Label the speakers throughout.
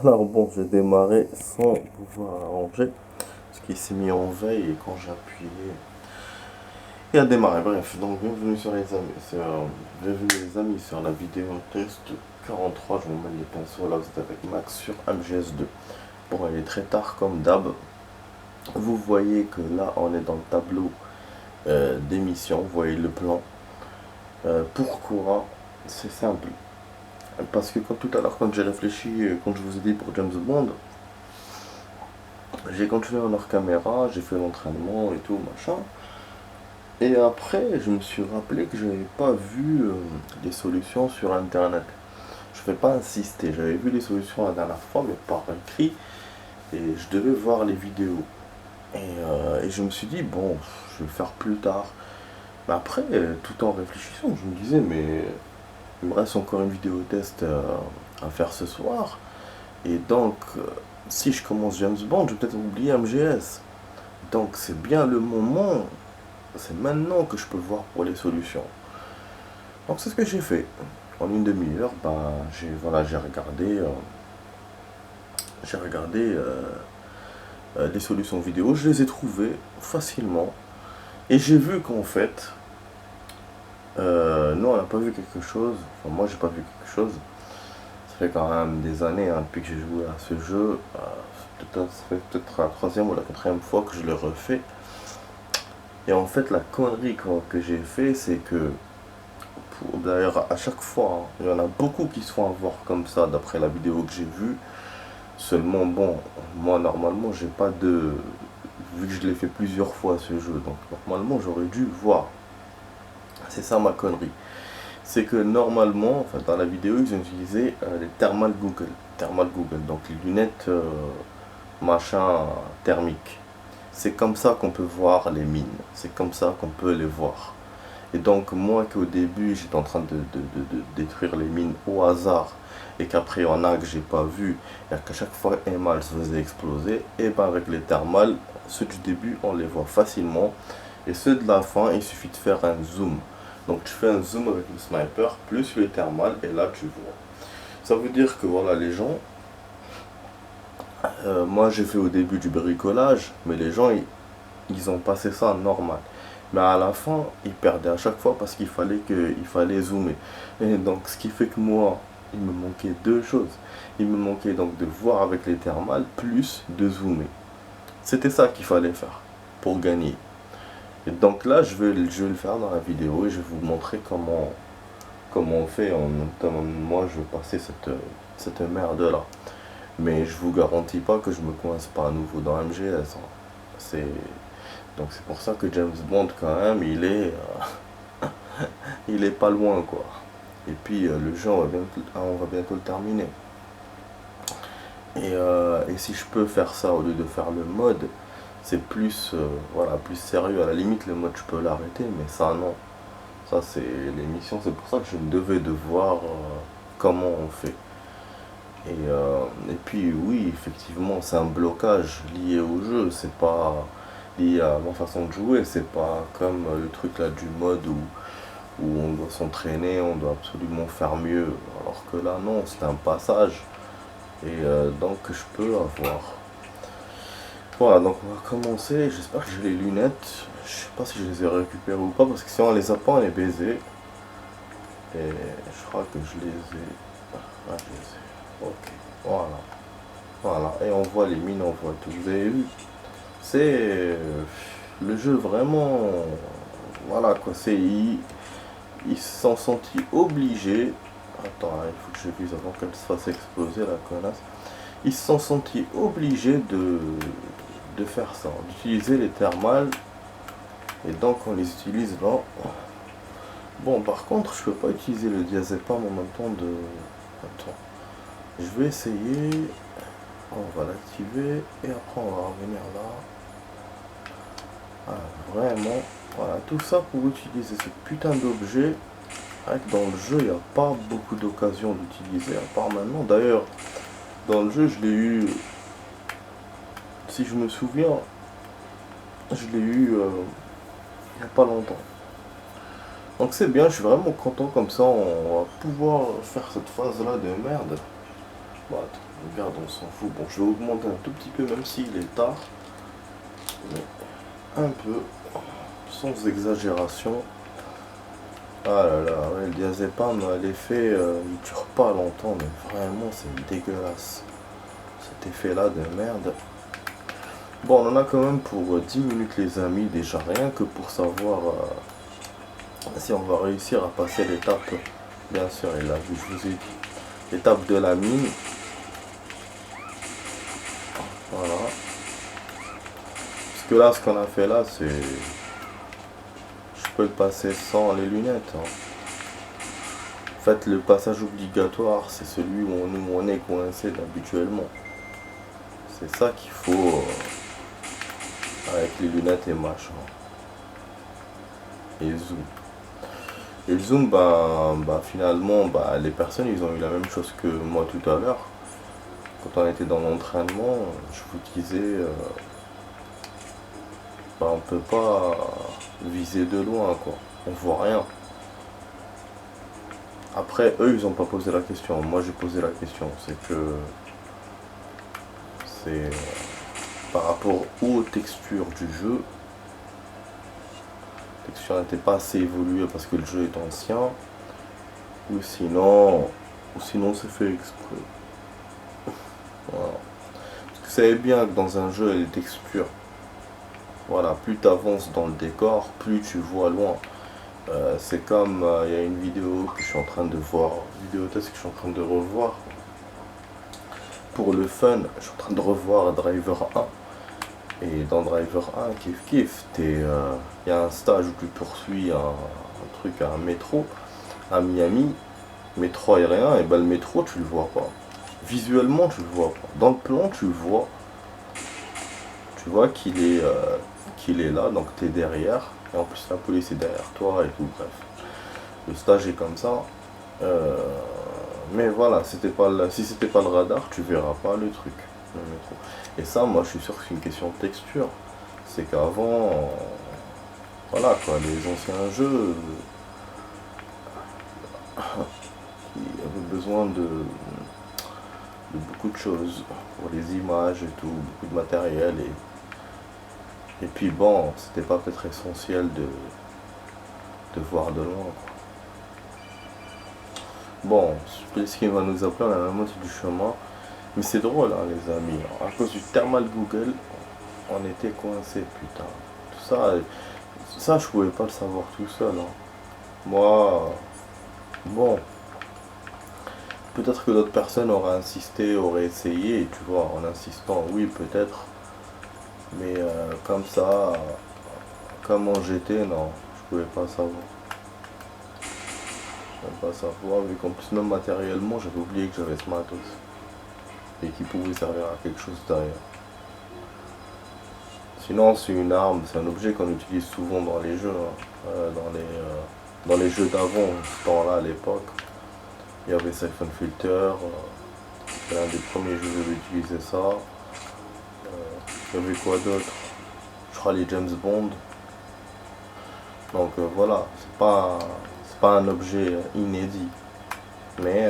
Speaker 1: Alors bon, j'ai démarré sans pouvoir arranger, parce qu'il s'est mis en veille et quand j'ai appuyé, il a démarré. Bref, donc bienvenue sur les amis, bienvenue les amis sur la vidéo test 43. Je vous mets les pinceaux là, vous êtes avec Max sur MGS2. Bon, il est très tard comme d'hab. Vous voyez que là, on est dans le tableau d'émission. Vous voyez le plan. Pourquoi? C'est simple. Parce que tout à l'heure, quand j'ai réfléchi, quand je vous ai dit pour James Bond, j'ai continué en hors caméra, j'ai fait l'entraînement et tout, machin. Et après, je me suis rappelé que je n'avais pas vu les solutions sur Internet. Je ne vais pas insister, j'avais vu les solutions la dernière fois, mais par écrit, et je devais voir les vidéos. Et je me suis dit, bon, je vais le faire plus tard. Mais après, tout en réfléchissant, je me disais, mais il me reste encore une vidéo test à faire ce soir. Et donc, si je commence James Bond, je vais peut-être oublier MGS. Donc c'est bien le moment, c'est maintenant que je peux voir pour les solutions. Donc c'est ce que j'ai fait. En une demi-heure, j'ai regardé les solutions vidéo, je les ai trouvées facilement. Et j'ai vu qu'en fait, nous on n'a pas vu quelque chose, enfin moi j'ai pas vu quelque chose. Ça fait quand même des années depuis que j'ai joué à ce jeu. Ça fait peut-être la troisième ou la quatrième fois que je le refais. Et en fait, la connerie que j'ai fait, c'est que, d'ailleurs, à chaque fois, hein, il y en a beaucoup qui se font avoir comme ça, d'après la vidéo que j'ai vue. Seulement, bon, moi, normalement, j'ai pas de. Vu que je l'ai fait plusieurs fois ce jeu, donc normalement, j'aurais dû voir. C'est ça ma connerie. C'est que normalement, enfin, dans la vidéo, ils ont utilisé les Thermal Google. Thermal Google, donc les lunettes machin thermique. C'est comme ça qu'on peut voir les mines. C'est comme ça qu'on peut les voir. Et donc moi qu'au début j'étais en train de détruire les mines au hasard et qu'après il y en a que j'ai pas vu et qu'à chaque fois Emal se faisait exploser, et ben avec les thermales, ceux du début on les voit facilement et ceux de la fin il suffit de faire un zoom. Donc tu fais un zoom avec le sniper plus le thermal et là tu vois. Ça veut dire que voilà les gens, moi j'ai fait au début du bricolage mais les gens ils ont passé ça normal. Mais à la fin, ils perdaient à chaque fois parce il fallait zoomer. Et donc, ce qui fait que moi, il me manquait deux choses. Il me manquait donc de voir avec les thermales plus de zoomer. C'était ça qu'il fallait faire pour gagner. Et donc là, je vais le faire dans la vidéo et je vais vous montrer comment on fait. Moi, je vais passer cette merde là. Mais je vous garantis pas que je me coince pas à nouveau dans MGS, hein. C'est donc c'est pour ça que James Bond quand même il est pas loin quoi. Et puis le jeu on va bientôt le terminer. Et si je peux faire ça au lieu de faire le mode, c'est plus voilà plus sérieux. À la limite le mode je peux l'arrêter, mais ça non. Ça c'est l'émission, c'est pour ça que je me devais de voir comment on fait. Et puis oui, effectivement, c'est un blocage lié au jeu, c'est pas lié à ma façon de jouer, c'est pas comme le truc là du mode où on doit s'entraîner, on doit absolument faire mieux. Alors que là, non, c'est un passage. Et donc, je peux avoir. Voilà, donc on va commencer. J'espère que j'ai les lunettes. Je sais pas si je les ai récupérées ou pas, parce que si on les a pas, on est baisé. Et je crois que je les ai. Ah, je les ai. Ok, voilà. Voilà, et on voit les mines, on voit tout. Vous avez vu? C'est le jeu vraiment. Voilà quoi, ils se sont sentis obligés. Attends, hein, il faut que je vise avant qu'elle se fasse exploser la connasse. Ils se sont sentis obligés de faire ça, d'utiliser les thermales. Et donc on les utilise là. Bon, par contre, je peux pas utiliser le diazépam en même temps de. Attends. Je vais essayer. On va l'activer et après on va revenir là. Ah, vraiment, voilà, tout ça pour utiliser ce putain d'objet. Dans le jeu, il n'y a pas beaucoup d'occasions d'utiliser, à part maintenant. D'ailleurs, dans le jeu, je l'ai eu, si je me souviens, je l'ai eu il n'y a pas longtemps. Donc c'est bien, je suis vraiment content comme ça, on va pouvoir faire cette phase-là de merde. Bon, attends, regarde, on s'en fout. Bon, je vais augmenter un tout petit peu, même s'il est tard. Mais un peu, sans exagération. Ah là là, ouais, le diazépam, l'effet, il dure pas longtemps, mais vraiment, c'est dégueulasse. Cet effet-là de merde. Bon, on en a quand même pour 10 minutes, les amis, déjà rien que pour savoir si on va réussir à passer l'étape. Bien sûr, il l'a vu, je vous ai dit. L'étape de la mine. Voilà. Parce que là, ce qu'on a fait là, c'est... Je peux le passer sans les lunettes. Hein. En fait, le passage obligatoire, c'est celui où on est coincé habituellement. C'est ça qu'il faut avec les lunettes et machin. Et zoom. Et le zoom, finalement, les personnes, ils ont eu la même chose que moi tout à l'heure. Quand on était dans l'entraînement, je vous disais, on peut pas viser de loin, quoi. On voit rien. Après, eux, ils ont pas posé la question. Moi, j'ai posé la question. C'est que c'est par rapport aux textures du jeu. La texture n'était pas assez évoluée parce que le jeu est ancien. Ou sinon c'est fait exprès. Voilà. Parce que vous savez bien que dans un jeu, les textures, voilà, plus tu avances dans le décor, plus tu vois loin. C'est comme, il y a une vidéo que je suis en train de voir, vidéo test que je suis en train de revoir. Pour le fun, je suis en train de revoir Driver 1. Et dans Driver 1, kiff, il y a un stage où tu poursuis un truc à un métro à Miami, métro aérien, et le métro tu le vois pas. Visuellement tu le vois pas. Dans le plan tu vois qu'il est là, donc tu es derrière, et en plus la police est derrière toi et tout, bref. Le stage est comme ça. Mais voilà, si c'était pas le radar, tu verras pas le truc, le métro. Et ça, moi je suis sûr que c'est une question de texture. C'est qu'avant, voilà quoi, les anciens jeux, ils avaient besoin de beaucoup de choses pour les images et tout, beaucoup de matériel et puis bon, c'était pas peut-être essentiel de voir de loin quoi. Bon, ce qui va nous appeler à la moitié du chemin, mais c'est drôle hein, les amis, à cause du thermal Google, on était coincé putain. Tout ça je pouvais pas le savoir tout seul. Hein. Moi, bon, peut-être que d'autres personnes auraient insisté, auraient essayé, et tu vois, en insistant, oui peut-être. Mais comme ça, comment j'étais, non, je pouvais pas savoir. Je pouvais pas savoir, vu qu'en plus même matériellement, j'avais oublié que j'avais ce matos. Et qui pouvait servir à quelque chose derrière. Sinon, c'est une arme, c'est un objet qu'on utilise souvent dans les jeux, hein. Dans les jeux d'avant, ce temps-là, à l'époque. Il y avait Siphon Filter, c'était un des premiers jeux où j'avais utilisé ça. Il y avait quoi d'autre? Je crois les James Bond. Donc voilà, c'est pas un objet inédit. Mais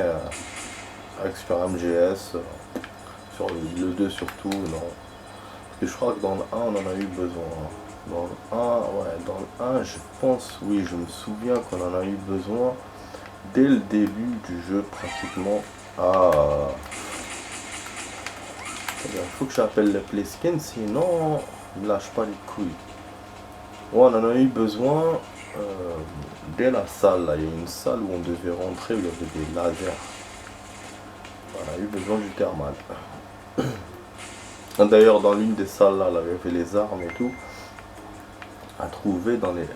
Speaker 1: avec sur MGS, sur le 2 surtout, non. Parce que je crois que dans le 1 on en a eu besoin. Dans le 1, ouais, dans le 1 je pense, oui, je me souviens qu'on en a eu besoin dès le début du jeu pratiquement. Ah, il faut que j'appelle le Pleskin, sinon il me lâche pas les couilles. Ouais, on en a eu besoin dès la salle, là. Il y a une salle où on devait rentrer, où il y avait des lasers. On a eu besoin du thermal. D'ailleurs, dans l'une des salles, là, il y avait les armes et tout, à trouver dans les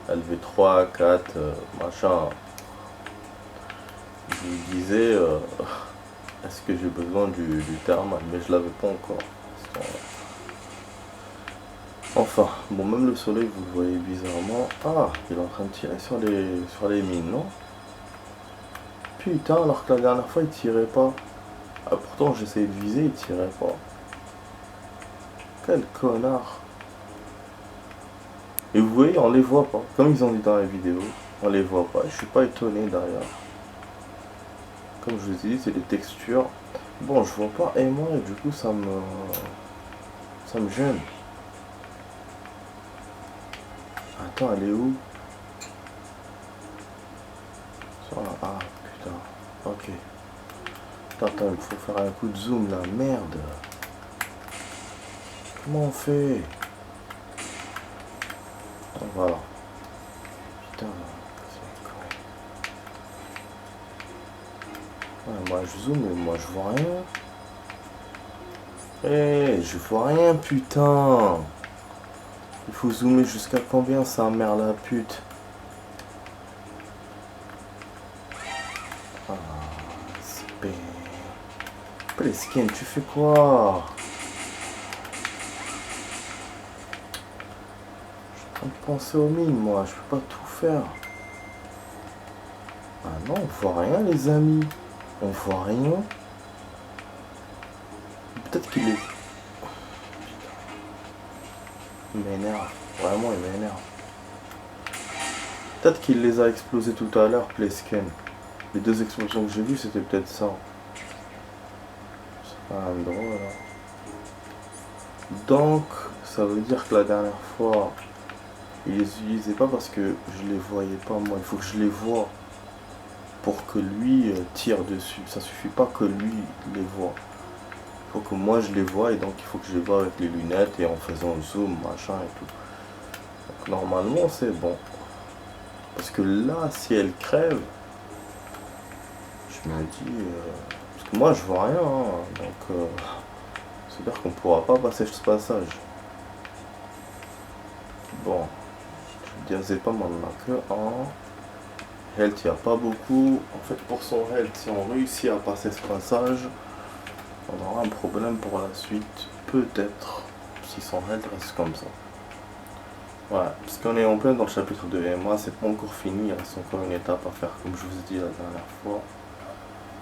Speaker 1: LV3, 4, machin. Je vous disais, est-ce que j'ai besoin du thermal? Mais je l'avais pas encore. Enfin, bon, même le soleil, vous le voyez bizarrement. Ah, il est en train de tirer sur les mines, non? Putain, alors que la dernière fois, il tirait pas. Ah, pourtant, j'essayais de viser, il tirait pas. Quel connard. Et vous voyez, on les voit pas. Comme ils ont dit dans la vidéo, on les voit pas. Je suis pas étonné d'ailleurs. Comme je vous ai dit, c'est des textures. Bon, je vois pas aimant et du coup ça me gêne. Attends, elle est où? Ah putain. Ok. Attends, il faut faire un coup de zoom là. Merde. Comment on fait? Ah, voilà. Putain. Ouais, moi je zoome et moi je vois rien. Eh, je vois rien, putain. Il faut zoomer jusqu'à combien, ça, mère la pute? Ah, spé. Plesken, tu fais quoi? Je suis en train de penser aux mines, moi. Je peux pas tout faire. Ah non, on voit rien, les amis. On voit rien. Peut-être qu'il est... Il m'énerve. Vraiment, il m'énerve. Peut-être qu'il les a explosés tout à l'heure, Plesken. Les deux explosions que j'ai vues, c'était peut-être ça. C'est quand même drôle, hein. Donc, ça veut dire que la dernière fois, il les utilisait pas parce que je les voyais pas, moi. Il faut que je les vois pour que lui tire dessus. Ça suffit pas que lui les voit. Il faut que moi je les vois et donc il faut que je les vois avec les lunettes et en faisant zoom, machin et tout. Donc normalement c'est bon. Parce que là, si elle crève, je me dis... parce que moi je vois rien, hein, donc c'est-à-dire qu'on pourra pas passer ce passage. Bon, je disais pas maintenant que en health il n'y a pas beaucoup. En fait pour son health, si on réussit à passer ce passage, on aura un problème pour la suite. Peut-être si son health reste comme ça. Ouais, parce qu'on est en plein dans le chapitre de Emma, c'est pas encore fini, il reste encore une étape à faire comme je vous ai dit la dernière fois.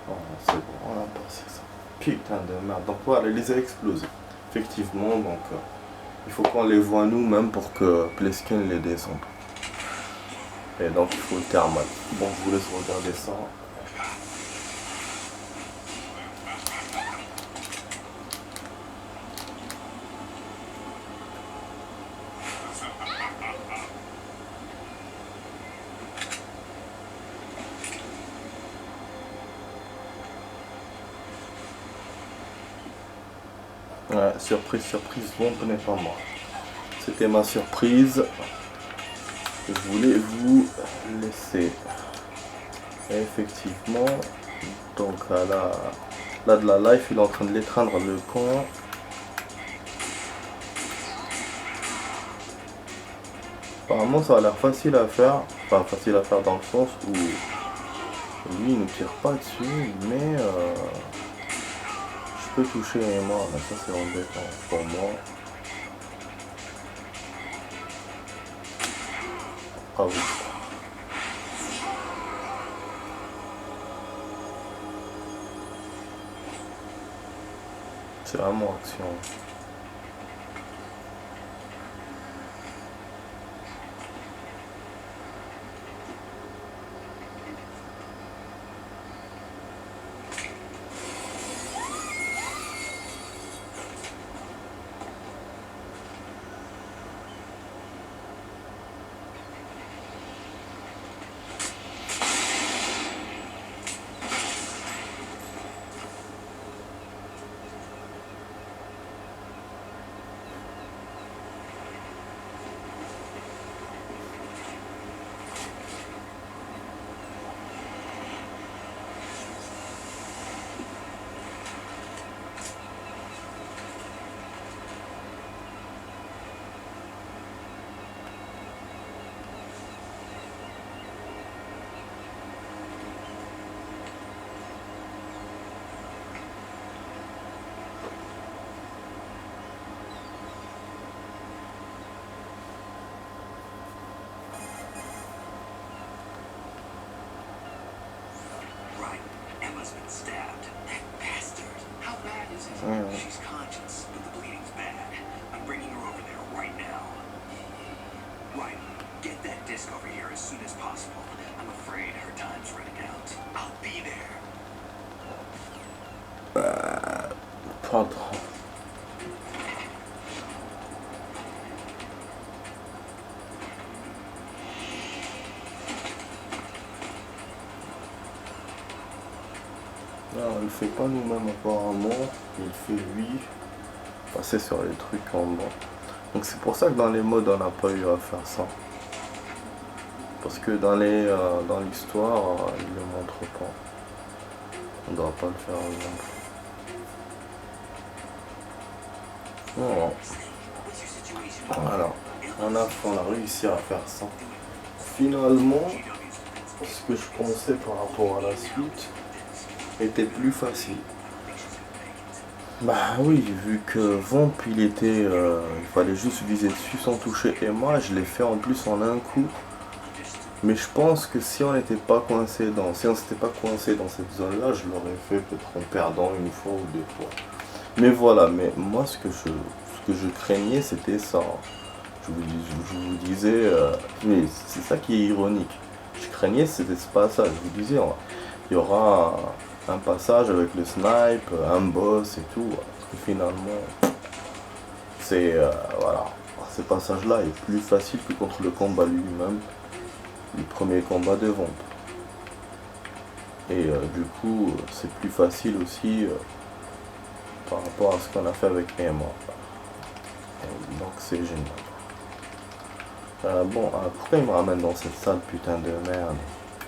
Speaker 1: Oh, c'est bon, on a passé ça. Putain de merde. Donc voilà, il les a explosés. Effectivement, donc il faut qu'on les voit nous-mêmes pour que Plesken les descende. Et donc il faut le thermal. Bon, je vous laisse regarder ça. Ouais, surprise, surprise, bon, n'est pas moi. C'était ma surprise. Je voulais vous laisser. Et effectivement, donc là de la life, il est en train de l'étreindre le camp. Apparemment ça a l'air facile à faire. Enfin facile à faire dans le sens où lui il ne tire pas dessus, mais je peux toucher Emma, mais ça c'est embêtant pour moi. Ah oui. C'est vraiment action.
Speaker 2: She's conscious, but the bleeding's bad. I'm bringing her over there right now. Right, get that disc over here as soon as possible. I'm afraid her time's running out. I'll be there.
Speaker 1: Pardon. Non, on le fait pas nous-mêmes apparemment. Il fait lui. Passer sur les trucs en bas. Donc c'est pour ça que dans les modes on n'a pas eu à faire ça. Parce que dans l'histoire, il ne le montre pas. On ne doit pas le faire non plus. Voilà. On a réussi à faire ça. Finalement, ce que je pensais par rapport à la suite était plus facile. Bah oui, vu que Vamp il fallait juste viser dessus sans toucher Emma, je l'ai fait en plus en un coup. Mais je pense que si on s'était pas coincé dans cette zone là, je l'aurais fait peut-être en perdant une fois ou deux fois. Mais voilà, mais moi ce que je craignais c'était ça. Je vous disais, mais c'est ça qui est ironique. Je craignais c'était ce passage, je vous disais, il y aura un passage avec le snipe, un boss et tout. Et finalement, c'est voilà, ce passage-là est plus facile que contre le combat lui-même, le premier combat de Vamp. Et du coup, c'est plus facile aussi par rapport à ce qu'on a fait avec Emma. Donc c'est génial. Bon, pourquoi il me ramène dans cette salle putain de merde?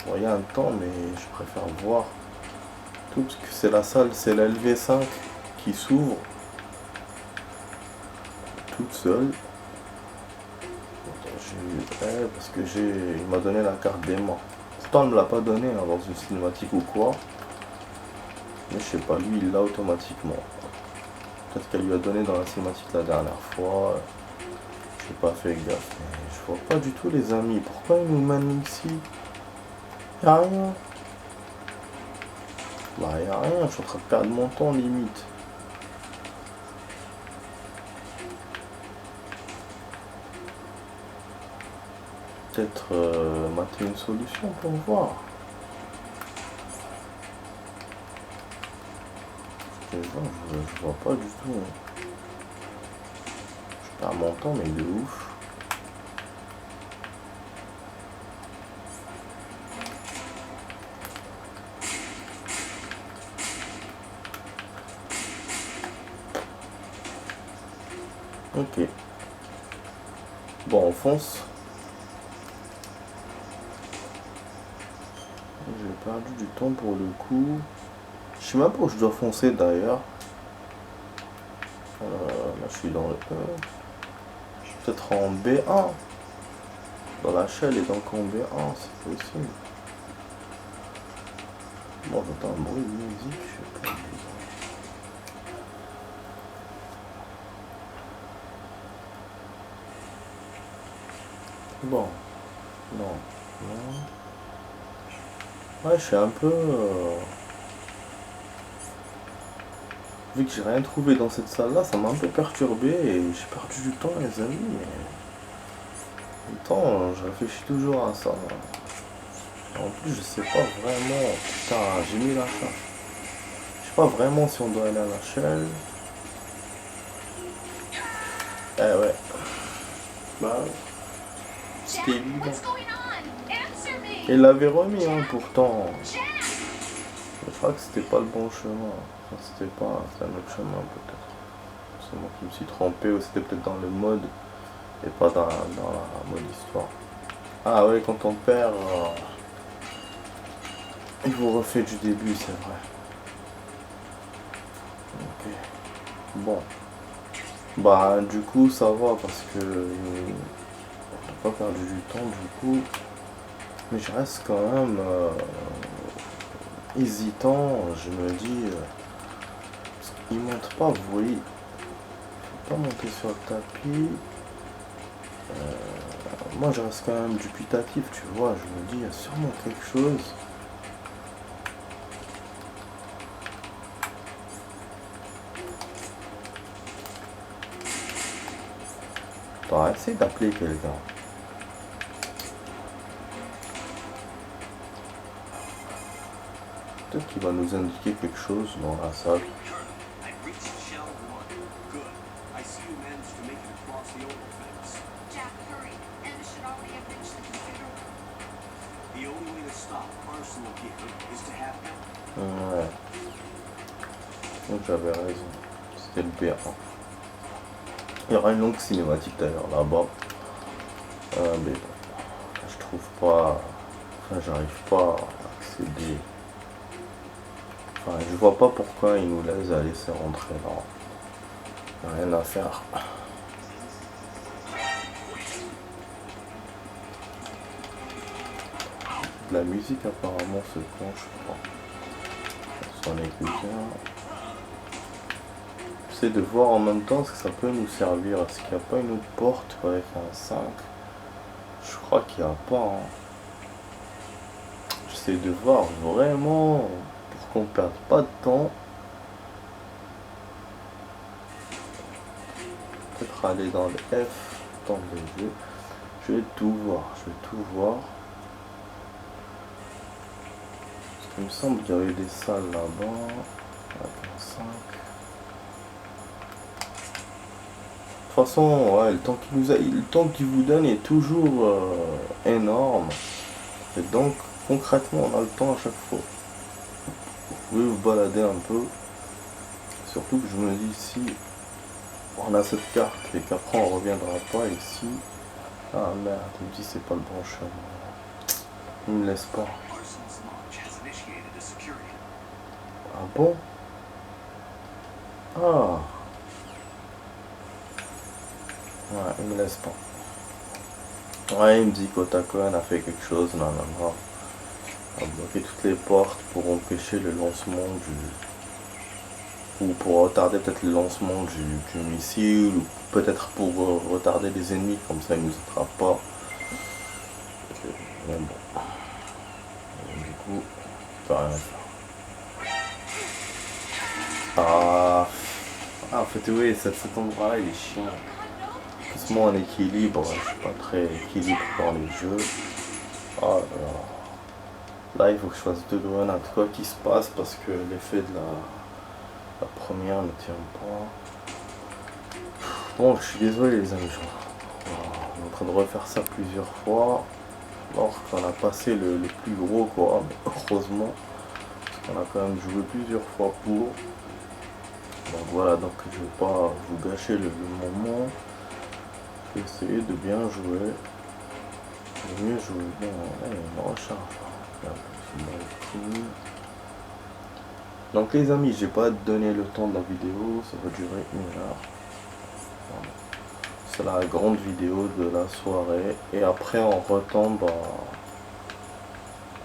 Speaker 1: Bon, il y a un temps, mais je préfère voir tout parce que c'est la salle, c'est la LV5 qui s'ouvre toute seule. Parce que il m'a donné la carte d'Emma. Pourtant, il me l'a pas donné hein, dans une cinématique ou quoi. Mais je sais pas, lui il l'a automatiquement. Peut-être qu'elle lui a donné dans la cinématique la dernière fois. J'ai pas fait gaffe. Mais je vois pas du tout les amis. Pourquoi ils nous mènent ici? Y'a rien. Bah y'a rien, je suis en train de perdre mon temps limite. Peut-être mater une solution pour voir. Je vois pas du tout. Hein. Je perds mon temps mais de ouf. Ok. Bon, on fonce. J'ai perdu du temps pour le coup. Je sais même pas où je dois foncer d'ailleurs. Là je suis dans le E. Je suis peut-être en B1. Dans la shell et donc en B1, c'est possible. Bon, j'entends un bruit de musique, je sais pas. Bon, non, non. Ouais, je suis un peu... Vu que j'ai rien trouvé dans cette salle-là, ça m'a un peu perturbé et j'ai perdu du temps, les amis. Mais... En même temps, je réfléchis toujours à ça. En plus, je sais pas vraiment... Putain, j'ai mis la charge. Je sais pas vraiment si on doit aller à la shell. Eh ouais. Bah... C'était évident. Il l'avait remis, hein, pourtant. Je crois que c'était pas le bon chemin. Enfin, c'était un autre chemin, peut-être. C'est moi qui me suis trompé, ou c'était peut-être dans le mode, et pas dans la mode histoire. Ah ouais, quand on perd, il vous refait du début, c'est vrai. Ok. Bon. Bah, du coup, ça va, parce que... on n'a pas perdu du temps, du coup. Mais je reste quand même hésitant, je me dis, il monte pas, vous voyez, faut pas monter sur le tapis. Moi je reste quand même dubitatif, tu vois, je me dis, il y a sûrement quelque chose. Attends, essaye d'appeler quelqu'un. Peut-être qu'il va nous indiquer quelque chose dans la salle.
Speaker 2: personal gift is to have
Speaker 1: Ouais. Donc j'avais raison. C'était le B1. Il y aura une longue cinématique d'ailleurs là-bas. Mais bon, je trouve pas. Enfin, j'arrive pas à accéder. Enfin, je vois pas pourquoi ils nous laissent à laisser rentrer là. Y a rien à faire. De la musique apparemment ce con, je crois. Son écouteur. J'essaie de voir en même temps ce que ça peut nous servir. Est-ce qu'il n'y a pas une autre porte avec un 5? Je crois qu'il n'y a pas. Hein. J'essaie de voir vraiment pour qu'on perde pas de temps. Peut-être aller dans le F, dans le jeu. Je vais tout voir, je vais tout voir. Parce qu'il me semble qu'il y avait des salles là-bas. Avec un 5. De toute façon, ouais, le temps qu'il vous donne est toujours énorme. Et donc, concrètement, on a le temps à chaque fois. Vous pouvez vous balader un peu. Surtout que je me dis, si on a cette carte et qu'après on reviendra pas ici. Ah merde, il me dit c'est pas le bon chemin. Il me laisse pas. Ah bon? Ah. Ouais, il me laisse pas. Ouais, il me dit qu'Otakon a fait quelque chose, non, non, non. A bloqué toutes les portes pour empêcher le lancement du... Ou pour retarder peut-être le lancement du missile, ou peut-être pour retarder les ennemis, comme ça ils nous attrapent pas. Mais bon. Et du coup, on peut rien faire. En fait, oui, cet endroit-là, il est chiant. Plus moi en équilibre, je suis pas très équilibre dans les jeux. Oh là, il faut que je fasse 2 grenades. Quoi qu'il se passe, parce que l'effet de la première ne tient pas. Bon, je suis désolé les amis. On est en train de refaire ça plusieurs fois. Alors qu'on a passé le plus gros quoi. Mais heureusement, on a quand même joué plusieurs fois pour. Donc voilà, donc je vais pas vous gâcher le moment. Je vais essayer de bien jouer. De mieux jouer. Bon, là, il y a une recharge. Donc les amis, j'ai pas donné le temps de la vidéo, ça va durer 1 heure. Voilà. C'est la grande vidéo de la soirée. Et après on retombe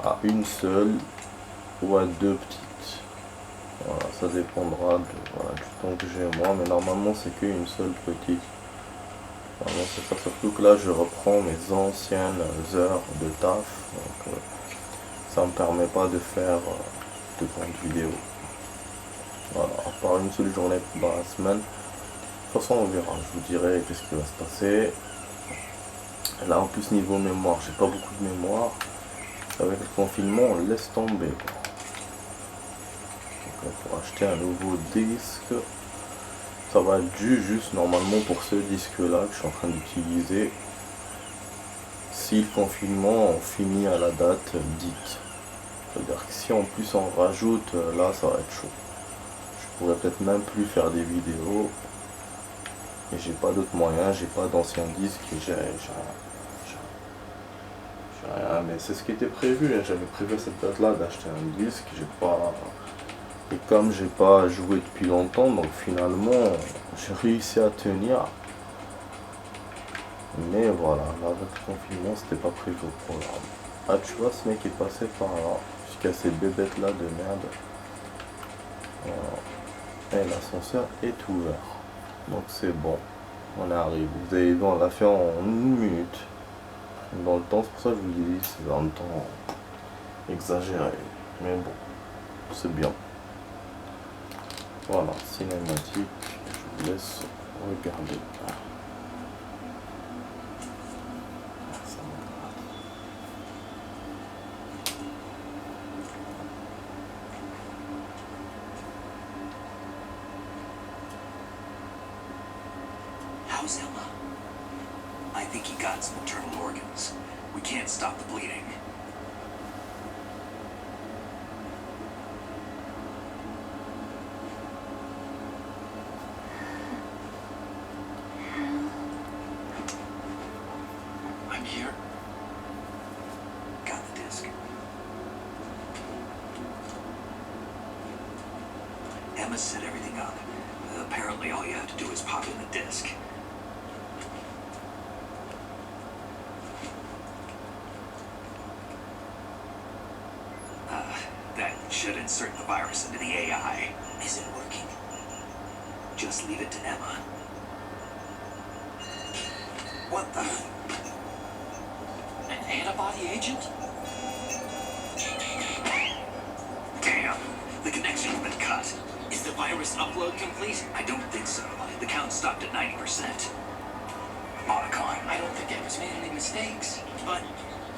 Speaker 1: à une seule ou à 2 petites. Voilà, ça dépendra du temps que j'ai moi, mais normalement c'est qu'une seule petite. Voilà, c'est ça, surtout que là je reprends mes anciennes heures de taf. Donc, ça me permet pas de faire de grandes vidéos. Voilà, à part une seule journée dans la semaine. De toute façon on verra, je vous dirai qu'est-ce qui va se passer. Là en plus niveau mémoire, j'ai pas beaucoup de mémoire. Avec le confinement on laisse tomber. Donc pour acheter un nouveau disque, ça va être dû juste normalement pour ce disque là que je suis en train d'utiliser. Si le confinement finit à la date dite. C'est-à-dire que si en plus on rajoute, là ça va être chaud. Je pourrais peut-être même plus faire des vidéos. Et j'ai pas d'autres moyens, j'ai pas d'anciens disques, j'ai rien, mais c'est ce qui était prévu. J'avais prévu à cette date là d'acheter un disque, j'ai pas. Et comme j'ai pas joué depuis longtemps, donc finalement j'ai réussi à tenir. Mais voilà, là avec le confinement c'était pas prévu au programme. Ah tu vois ce mec est passé par là, jusqu'à ces bébêtes là de merde. Voilà. Et l'ascenseur est ouvert. Donc c'est bon. On arrive. Vous avez vu, on l'a fait en 1 minute. Dans le temps, c'est pour ça que je vous dis, c'est dans le temps exagéré. Mais bon, c'est bien. Voilà, cinématique. Je vous laisse regarder.
Speaker 2: How's Emma? I think he got some internal organs. We can't stop the bleeding. Emma set everything up. Apparently all you have to do is pop in the disk. That should insert the virus into the AI. Is it working? Just leave it to Emma. What the?
Speaker 3: An antibody agent?
Speaker 2: Damn, the connection's been cut.
Speaker 3: Is the virus upload complete?
Speaker 2: I don't think so. The count stopped at 90%. Monocon.
Speaker 3: I don't think Emma's made any mistakes, but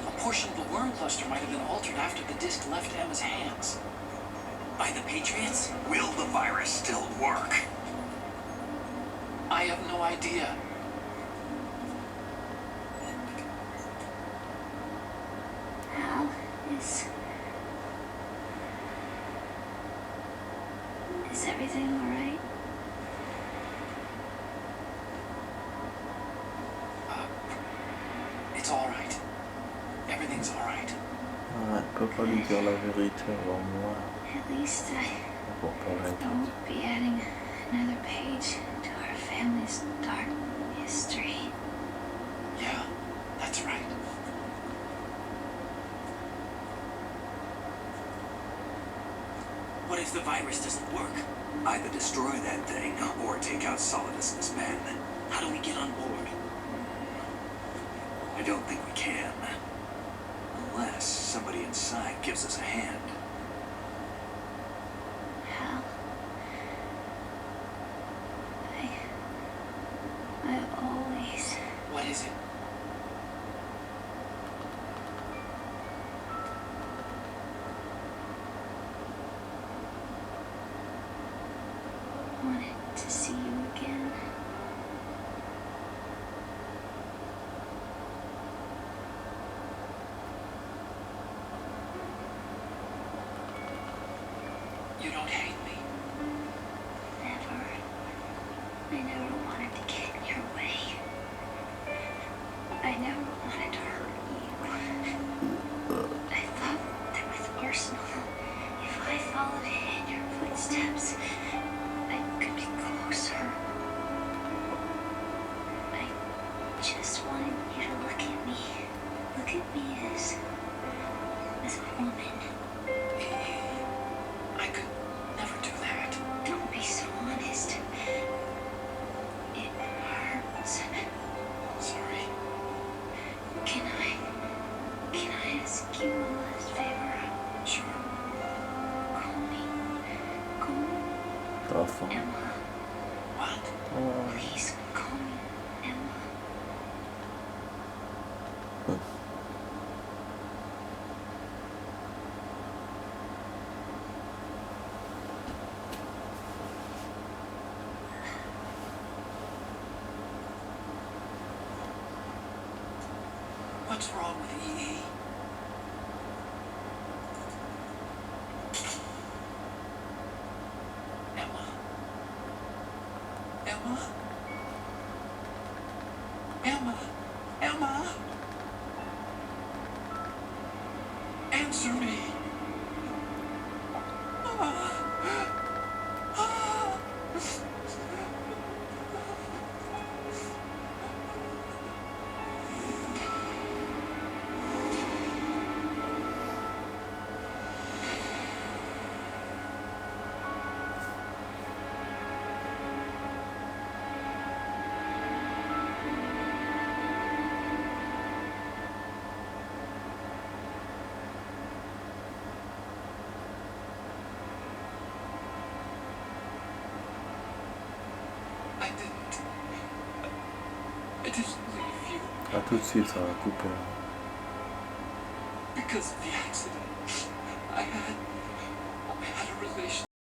Speaker 3: a portion of the worm cluster might have been altered after the disk left Emma's hands. By the Patriots?
Speaker 2: Will the virus still work?
Speaker 3: I have no idea.
Speaker 4: Hal, is everything all right?
Speaker 3: It's all right. Everything's all right.
Speaker 1: Ouais, elle peut pas lui dire la vérité avant moi.
Speaker 4: At least I
Speaker 1: Pour pas l'inquiéter.
Speaker 4: won't be adding another page to our family's dark history.
Speaker 3: Yeah, that's right. What if the virus doesn't work?
Speaker 2: Either destroy that thing or take out Solidus and his men.
Speaker 3: How do we get on board?
Speaker 2: I don't think we can. Unless somebody inside gives us a hand.
Speaker 4: Hal, I always...
Speaker 3: What is it?
Speaker 4: wanted to see you again.
Speaker 3: You don't hate me.
Speaker 4: Never. I never wanted to get in your way. I never wanted to hurt you. I thought that with Arsenal, if I followed in your footsteps, I could be closer. I just wanted you to look at me. Look at me as a woman.
Speaker 3: I could never do that.
Speaker 4: Don't be so honest. It hurts.
Speaker 3: Sorry.
Speaker 4: Can I ask you one last favor?
Speaker 3: Sure.
Speaker 4: Call me
Speaker 1: Enfin.
Speaker 4: Emma.
Speaker 3: What?
Speaker 1: Oh.
Speaker 4: Please call me Emma.
Speaker 3: What's wrong with EE? Emma? Emma? Emma? Emma? Answer me. I didn't leave you
Speaker 1: À tout de suite, ça va couper.
Speaker 3: because of the accident.